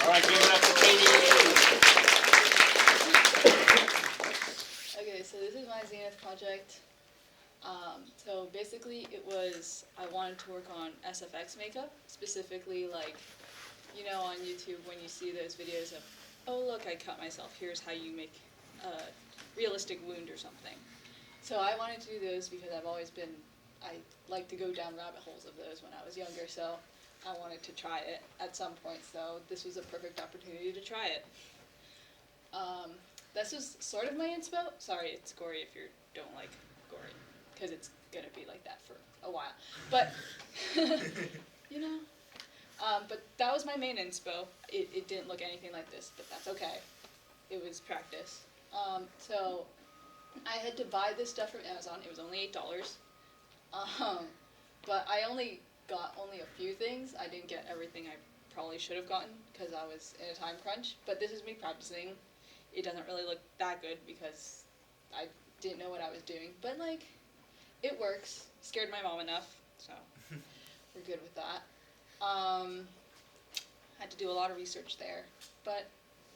All right, give it up for Katie. Okay, so this is my Zenith project. So basically it was, I wanted to work on SFX makeup, specifically like, you know, on YouTube when you see those videos of, oh look, I cut myself, here's how you make a realistic wound or something. So I wanted to do those because I like to go down rabbit holes of those when I was younger, so I wanted to try it at some point, so this was a perfect opportunity to try it. This was sort of my inspo. Sorry, it's gory if you don't like gory, because it's gonna be like that for a while. But, you know, but that was my main inspo. It didn't look anything like this, but that's okay. It was practice. So I had to buy this stuff from Amazon. It was only $8. But I only got a few things. I didn't get everything I probably should have gotten because I was in a time crunch. But this is me practicing. It doesn't really look that good because I didn't know what I was doing. But like, it works. Scared my mom enough, so we're good with that. Had to do a lot of research there, but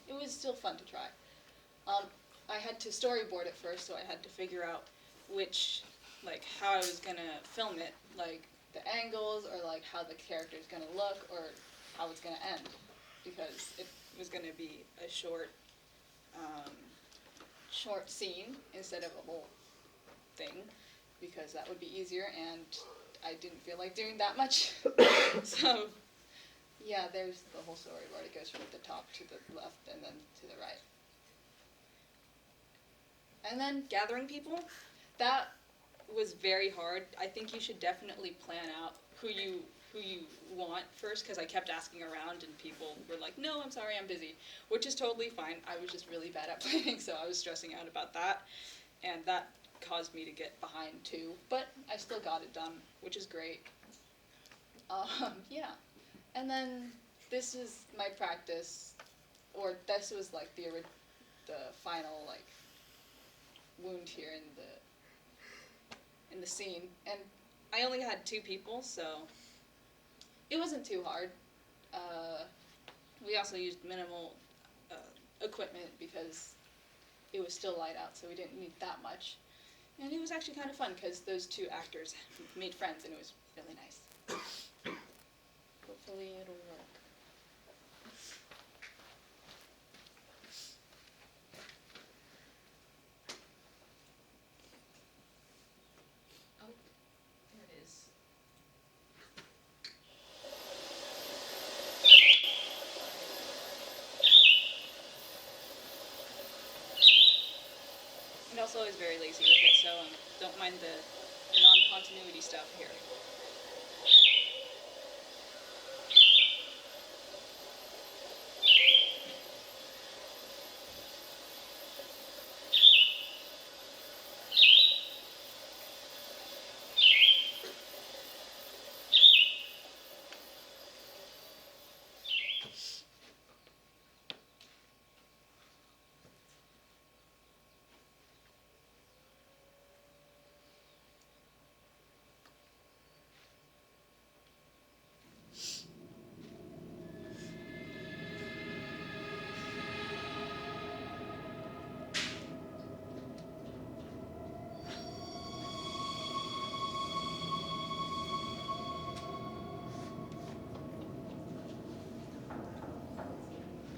it was still fun to try. I had to storyboard it first, so I had to figure out how I was gonna film it, like the angles, or like how the character's gonna look, or how it's gonna end, because it was gonna be a short scene instead of a whole thing, because that would be easier, and I didn't feel like doing that much. So, yeah, there's the whole storyboard. It goes from the top to the left and then to the right. And then gathering people, that was very hard. I think you should definitely plan out who you want first, because I kept asking around and people were like, no, I'm sorry, I'm busy, which is totally fine. I was just really bad at planning, so I was stressing out about that, and that caused me to get behind too, but I still got it done, which is great. Yeah, and then this is my practice, or this was like the final like wound here in the scene, and I only had 2 people, so it wasn't too hard. We also used minimal equipment because it was still light out, so we didn't need that much. And it was actually kind of fun because those 2 actors made friends, and it was really nice. Hopefully it'll work. Oh, there it is. And also I was very lazy with it, so don't mind the non-continuity stuff here.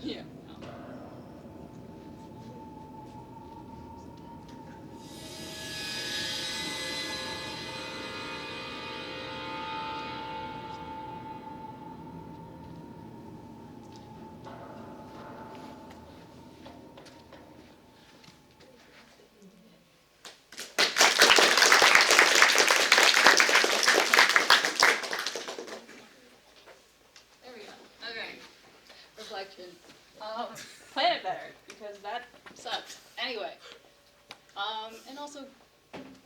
Yeah. There we go. Okay. Reflection. Plan it better, because that sucks. Anyway. And also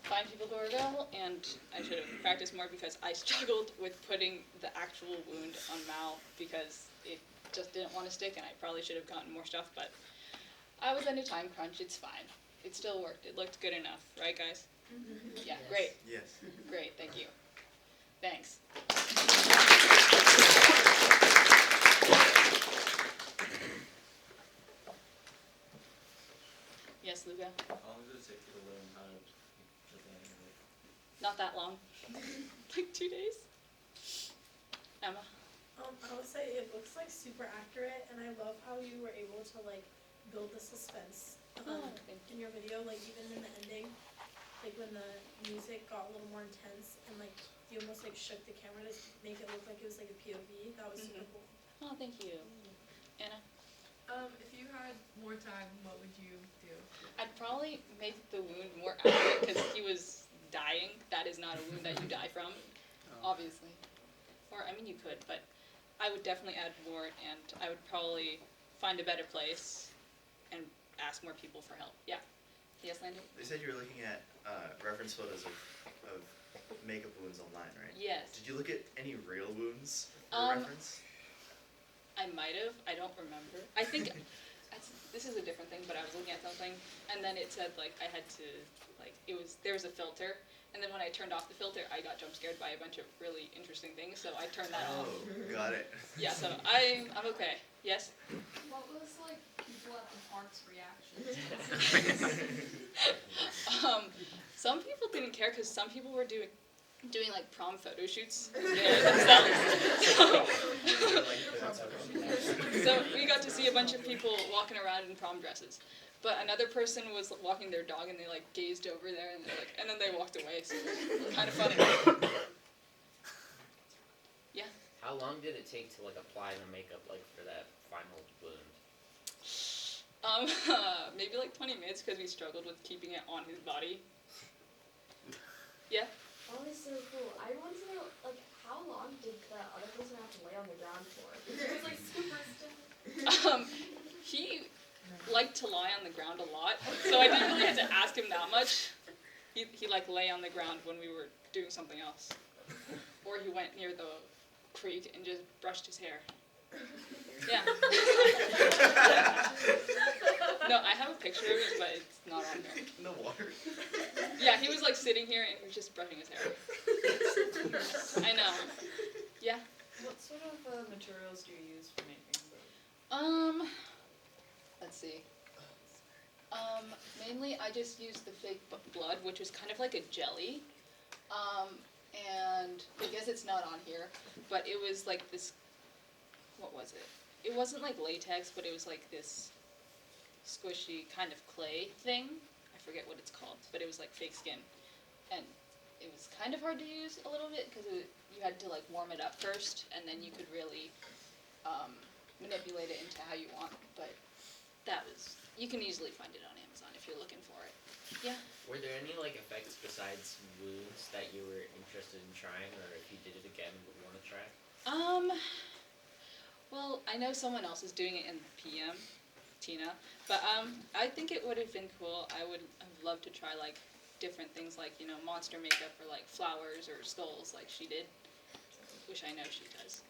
find people who are available, and I should have practiced more because I struggled with putting the actual wound on Mal because it just didn't want to stick, and I probably should have gotten more stuff, but I was in a time crunch. It's fine. It still worked. It looked good enough. Right, guys? Yeah, yes. Great. Yes. Great, thank you. Thanks. Luca. How long did it take you to learn how to put that in it? Not that long. Like 2 days. Emma? I would say it looks like super accurate, and I love how you were able to like build the suspense Thank in your video, like even in the ending, like when the music got a little more intense and like you almost like shook the camera to make it look like it was like a POV. That was super cool. Oh, thank you. Anna? If you had more time, what would you do? I'd probably make the wound more accurate because he was dying. That is not a wound that you die from, obviously. Or, I mean, you could, but I would definitely add more, and I would probably find a better place and ask more people for help. Yeah. Yes, Landon? They said you were looking at reference photos of makeup wounds online, right? Yes. Did you look at any real wounds for reference? I might have. I don't remember. I think this is a different thing, but I was looking at something, and then it said like I had to there was a filter, and then when I turned off the filter, I got jump scared by a bunch of really interesting things, so I turned that off. Oh, got it. Yeah, so I'm okay. Yes. What was like people at the park's reaction? Some people didn't care because some people were doing like prom photo shoots. So we got to see a bunch of people walking around in prom dresses. But another person was walking their dog and they like gazed over there and then they walked away. So it was kind of funny. Yeah. How long did it take to like apply the makeup like for that final wound? Maybe like 20 minutes because we struggled with keeping it on his body. Yeah. Oh, it's so cool. I want to know, like, how long did the other person have to lay on the ground for? It was like super stiff. He liked to lie on the ground a lot, so I didn't really have to ask him that much. He like lay on the ground when we were doing something else, or he went near the creek and just brushed his hair. Yeah. No, I have a picture of it, but it's not on here. In the water. Yeah, he was like sitting here and he was just brushing his hair. I know. Yeah. What sort of materials do you use for making them? Let's see. Mainly I just used the fake blood, which was kind of like a jelly. And I guess it's not on here, but it was like this, what was it? It wasn't like latex, but it was like this squishy kind of clay thing. I forget what it's called, but it was like fake skin. And it was kind of hard to use a little bit because you had to like warm it up first, and then you could really manipulate it into how you want. But you can easily find it on Amazon if you're looking for it. Yeah. Were there any like effects besides wounds that you were interested in trying, or if you did it again would want to try? Well, I know someone else is doing it in PM, Tina, but I think it would have been cool. I would have loved to try like different things like, monster makeup or like flowers or skulls like she did, which I know she does.